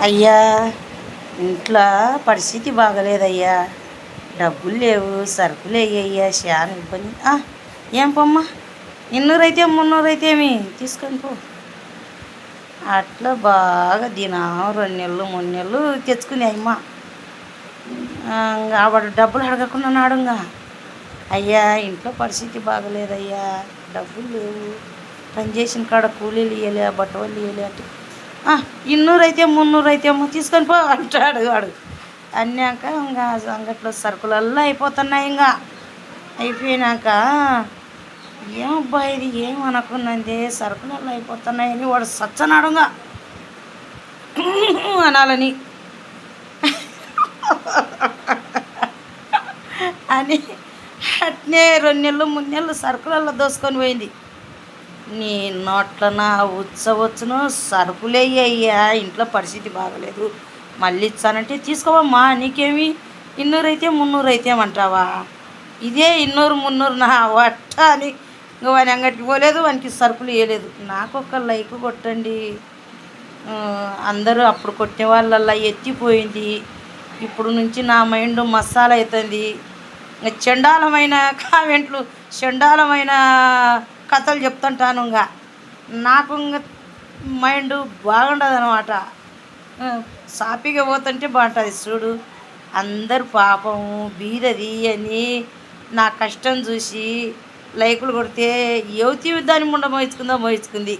అయ్యా, ఇంట్లో పరిస్థితి బాగలేదయ్యా. డబ్బులు లేవు, సరుకులు వేయ్యా, చాలా ఇబ్బంది. ఏం పొమ్మా, 200 అయితే 300 అయితే ఏమి తీసుకొని పో. అట్లా బాగా దినం 2 నెలలు 3 నెలలు తెచ్చుకునే అమ్మ. వాడు డబ్బులు అడగకుండా నాడుగా. అయ్యా, ఇంట్లో పరిస్థితి బాగలేదయ్యా, డబ్బులు లేవు, పని చేసిన కాడ కూలీలు ఇవ్వలే, బట్టవాళ్ళు ఇవ్వలే అంటే 200 అయితే 300 అయితే అమ్మ తీసుకొని పో అంటాడు వాడు. అన్నాక ఇంకా అంగట్లో సరుకులల్లా అయిపోతున్నాయి. ఇంకా అయిపోయినాక ఏం అబ్బాయి ఇది ఏమనుకున్నది, సరుకులల్లా అయిపోతున్నాయని వాడు సచ్చనాడుగా అనాలని అని అట్నే 2 నెలలు 3 నెలలు సరుకులల్లో దోసుకొని పోయింది. నీ నోట్ల నా ఉచ్చవచ్చును, సరుకులేయ్యా, ఇంట్లో పరిస్థితి బాగలేదు, మళ్ళీ ఇచ్చానంటే తీసుకోవమ్మా, నీకేమి 200 అయితే 300 అయితే అంటావా? ఇదే 200 300 నా వట్ట అని ఇంకా వాని అంగటికి పోలేదు, వానికి సరుకులు ఇవ్వలేదు. నాకు ఒక లైక్ కొట్టండి. అందరూ అప్పుడు కొట్టే వాళ్ళల్లా ఎత్తిపోయింది. ఇప్పుడు నుంచి నా మైండ్ మసాలా అవుతుంది. ఇంకా చండాలమైన కామెంట్లు, చండాలమైన కథలు చెప్తుంటాను. ఇంకా నాకు ఇంకా మైండ్ బాగుండదు అనమాట. సాఫీగా పోతుంటే బాగుంటుంది చూడు. అందరు పాపము బీదది అని నా కష్టం చూసి లైకులు కొడితే యువతి దాన్ని ముండ మోయించుకుందా మోయించుకుంది.